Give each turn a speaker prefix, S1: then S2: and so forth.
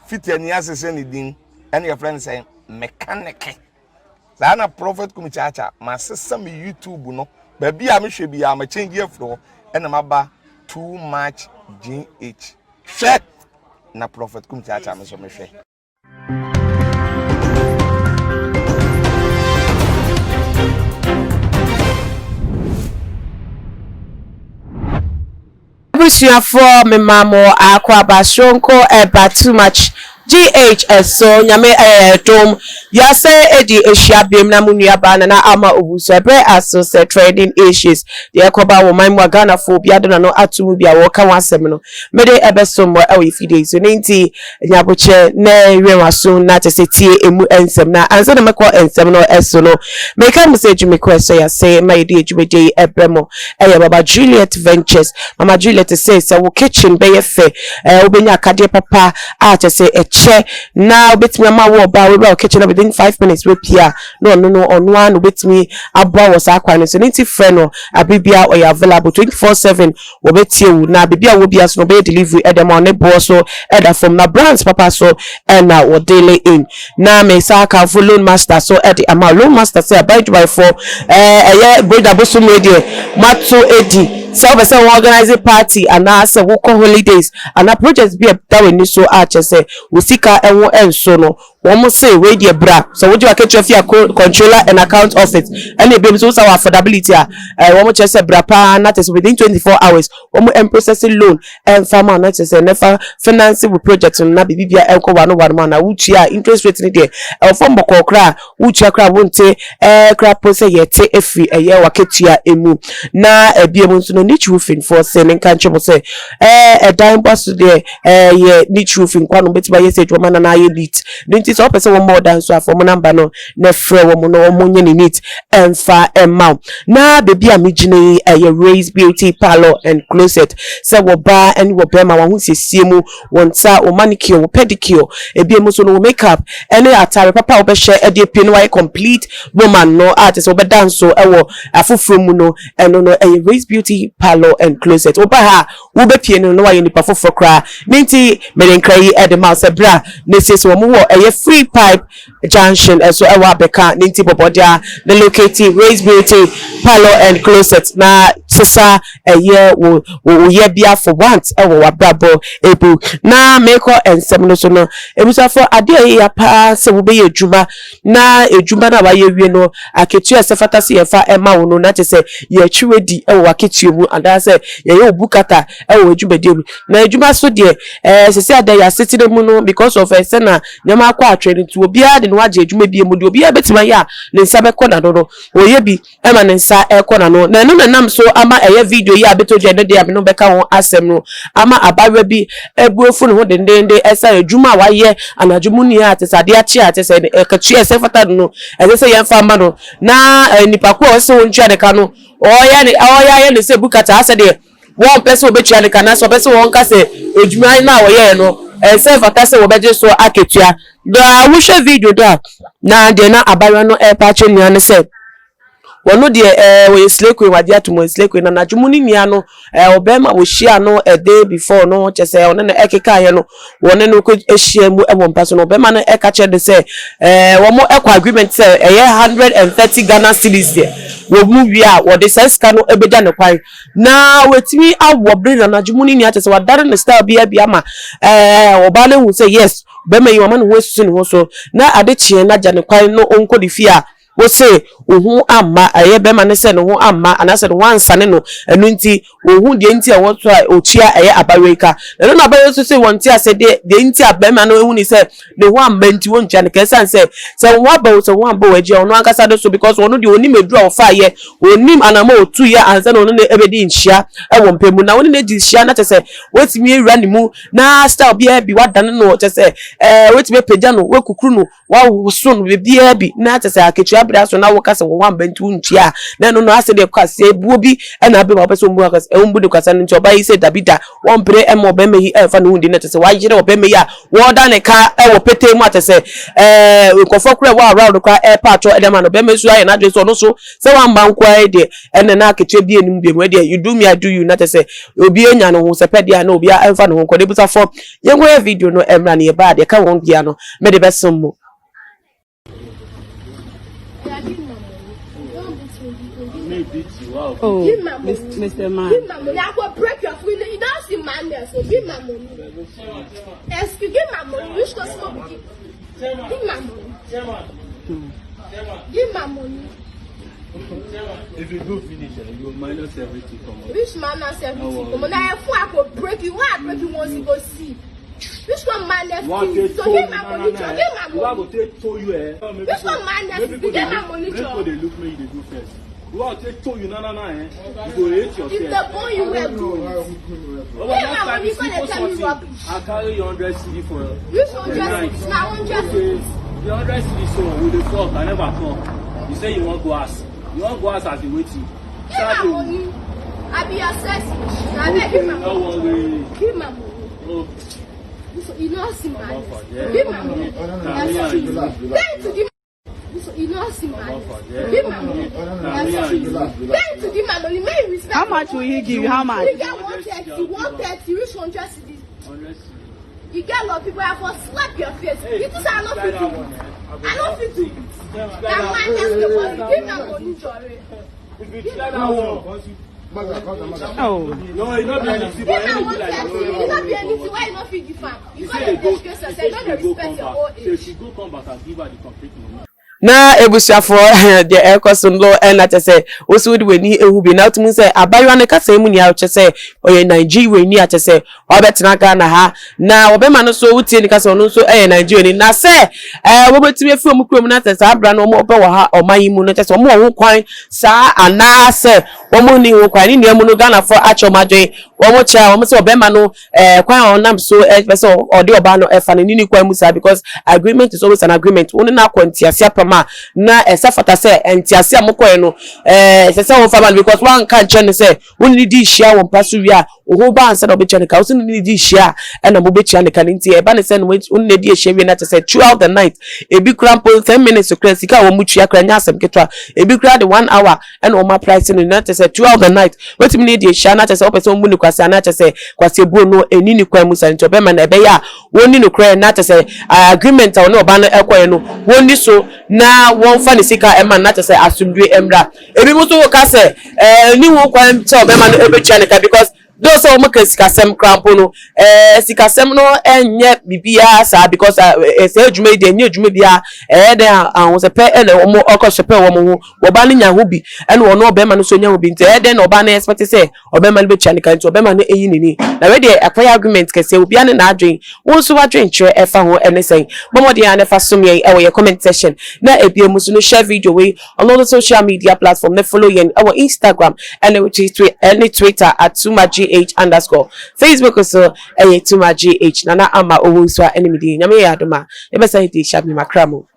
S1: fit any asese ni din and your friend say mechanic na prophet kumichacha ma sesa me YouTube no ba bia me hwe bia ma change afro and maba too much GH hwe na prophet kumichacha me so me hwe
S2: for me mamo akwa basronko eba too much GHS so nyame dom ya say edi ehia biem na munua ba na ama obuso ebre aso say trading issues de ekoba wo man mu Ghana fo bia de no atumu bia wo ka wasem no me de ebeso mo e we fide so nti nyaboche na rewaso na tesetie emu ensem na anse na mekọ ensem no eso no me ka me say jumi question ya say my de jumi de ebremo e baba Juliet Ventures mama Juliet say wo kitchen be ye fe obenya akade papa a say che now bit me ma wo ba we ba kitchen within 5 minutes we pia no on one bit me aba was akwa so nti friend no abibia or available 24/7 wo betie wu na bibia wo bia so no be delivery edem on bo so eda from na brands papa so and na wo daily in na me saka for loan master so edi ama loan master say by for brother boso media mato edi so be say organize party and na say wo holidays and na projects be that we need so arch say we sika enwo enso no wo say we dey bra so we do aketwa controller and account office and e be so our affordability wo che say bra pa na test within 24 hours wo processing loan and farmer na say never financing with project na bibia enko wano na wuchia interest rate ni dey from bokokra wuchia kra wonte kra process yete efi waketua emu na ebiem so no niche roofing for selling country mo say dime boss there ye niche roofing kwano betima ye say joma na ye beat nti so person one more than so for mo number no na frɛ wo no wo nye ni neat emfa emma na baby amigine ye Raise Beauty Parlor and Closet say wo ba and wo be ma wo siesie mu wonta o manicure o pedicure ebiem so no makeup any atare papa wo be share e dey pin why complete woman no artist wo be dance so ewo afoforo mu no eno no Raise Beauty Parlor and Closet oba ha wo be pie no no why nipa foforo kra nti merenkra yi e de ma se bra ne se wo mu wo free pipe junction so ewa beka nti bobodia the located Raise Beauty Parlor and Closet na sisa wo ye bia for once ewo wabrabo ebu na meko ensem no so no ebusa for ade ya pa se wo be ejuma na ejuma na wa ye wie no aketua se fatase ye fa ema wo no na te se ye twiwedi ewo aketua mu anda se ye obukata ewo ejuma de na ejuma so de sese ade ya setire mu no because of se na nyama akwa atwene tu obia de no age ejuma bie mu de obia betima ya ne nsa be kona no oye bi ema ne nsa kona no na no nam so ama eye video ya beto je de no beka won asem no ama abawe bi ebuofu no dendende esa ejuma wa ye anajumu ni atesade achi atese ekatue ese fata no ese ye mfa ma no na nipa ko ose won twa de ka no oya ye ne se bukata ase de won pese obetua de ka na so pese won ka se ejuma na wo ye no ese fata se wo beje so aketua da wo hwe video da na de na abawe no pache nua ne se wono de we slekwe wade atomo slekwe na najumuni nia no obema wo hia no a day before no chese one na ekeka ye no wone no ko ehia mu ebo mpaso no obema no eka de se wo mo ekwa agreement se 130 Ghana cedis de wo mu bia wo de seska no ebeja ne kwan na wetimi awo bre na najumuni nia chese wadare ne style bia ma oba le hu se yes obema yi wo ma no wesu ne ho so na ade chie na ja ne kwan no onko di fia wo say ohu amma aye be ma ne se no hu amma anase no wansane no enu nti ohu de nti e woto a ochia aye abareka no na abayo so say wonti ase de nti abema no ehu ni se de hu amma nti wontia ne kesa se hu aba so hu aba waji ono ankasa de so because ono de oni medu a ofa ye onim anama otu ya ansa no ne ebedi nhia e wo mpemu na oni ne di hia na tese wetimi ewura ni mu na style bia bi wadane no tese wetimi peja no wekukuru no wa wuso no bia bi na tese aketua abira so na wo kasa wo wan bantu ntia na no ase de kwase buo bi na abe ma pese mbu akasa mbu de kwasa ntia oba yi se dabida won pere emo be me yi fa no hundi na tese wa yire oba me ya wo da ne ka wo pete mu atese nkofo kure wa around kwa airport o edema no be me su aye na dwe so no so se wan ban kwa e de ene na akeche bi enum bi mu de you do me I do you na tese obi enya no ho se pede na obi a fa no ho ko de busa fo yengo video no emra ne ba de ka won dia no me de besom mo
S3: oh, Mr. Man.
S4: Give my money. I will break your foot. You don't see man there, so give my money. Excuse, give my money. Which customer give? Give my money. Give my money.
S3: If you do finish, you will minus everything from us.
S4: Which minus everything from us? Now, if I could break you, why break you once you go see? Which one minus you? So give my money, give my money. Which one minus you? Give my money, Joe.
S3: They look me, they do first. What they told you, no, you go hate yourself.
S4: If the boy you were good, give my money, you gonna tell me rubbish.
S3: I'll carry your 100 CD for you.
S4: Which 100 CD? Now 100 CD.
S3: The 100 CD so with the fuck, I never come. You say you want glass. You want glass as you waiting.
S4: Give my money. I be assessed. Now I give my money. Give my money.
S3: Oh.
S4: You know see man. Give my money. Then to give. You know see man. Give my money. Then to give my money. May respect.
S5: How much will he give you? How much?
S4: You get 130, which 100 cedis?
S3: 100 CD.
S4: You get a lot of people have to slap your face. You think I don't fit to. I don't fit to. That man has the money. Give my money, Jory.
S5: Oh.
S3: No, it's not anything.
S4: It's not anything. Why you not feed the farm? You can't disgrace yourself. You don't respect your old age.
S3: So she go come back and give her the complete money.
S2: na ebusuafo de ekosunlo na tese osu de weni ehubi na tumu se abayo ne kasa emu ni a chese oye Nigeria ni a chese obetena Ghana ha na obema no so wutie ni kasa ono so Nigeria ni na se wobetimi efi omukrom na tese abra no mo obe wo ha omayimu no chese omo ho kwan sa ana se omo ni ho kwan ni emu no Ghana for achomadwe omo cha omo se obema no kwan onam so pese ode oba no efa ni kwan musa because agreement is always an agreement woni na kwantiasia na esafata se entiase amokoye no se won fama because one can chen say woni di hia won paso wi a wo ba ansa na obeche ka woni ni di hia na mo beche ne kan nti e ba ne se no woni di hia wi na te say throughout the night e bi crampo 10 minutes to crazy ka wo mutua kra nya asem ketwa e bi kra the 1 hour and o ma price no na te say throughout the night wetin ni di hia na te say opese mu ni kwase na te say kwase buo no eni ni kwa musa nti obema na ebe ya woni no kra na te say agreement o no oba no ekoye no woni so na won fa ni sika ema na tese asumdwe emra ebi muso ka se ni wo kwa mte obema no ebetwa ne ka because those o make sika sem crampo no sika sem no enye bibia sa because se adwuma de enye adwuma bia de an se pe ele omo okoshepe wo mo wo ba ni nya ho bi ene wo no obema no so nya ho bi nte de na oba na expect say obema no betwa ne ka nti obema no eyi nini na we dey acquire argument kese obi ane na adwen wo so wadwen kire efa ho ene sen bomodi ane fa somye e wo ye comment section na ebie musu no share video we on all the social media platform na follow yen our Instagram and Twitter at @tumagh_. Facebook so tumagh nana ama owuswa enemy di nyame ya doma e be say di sharp ni makramo.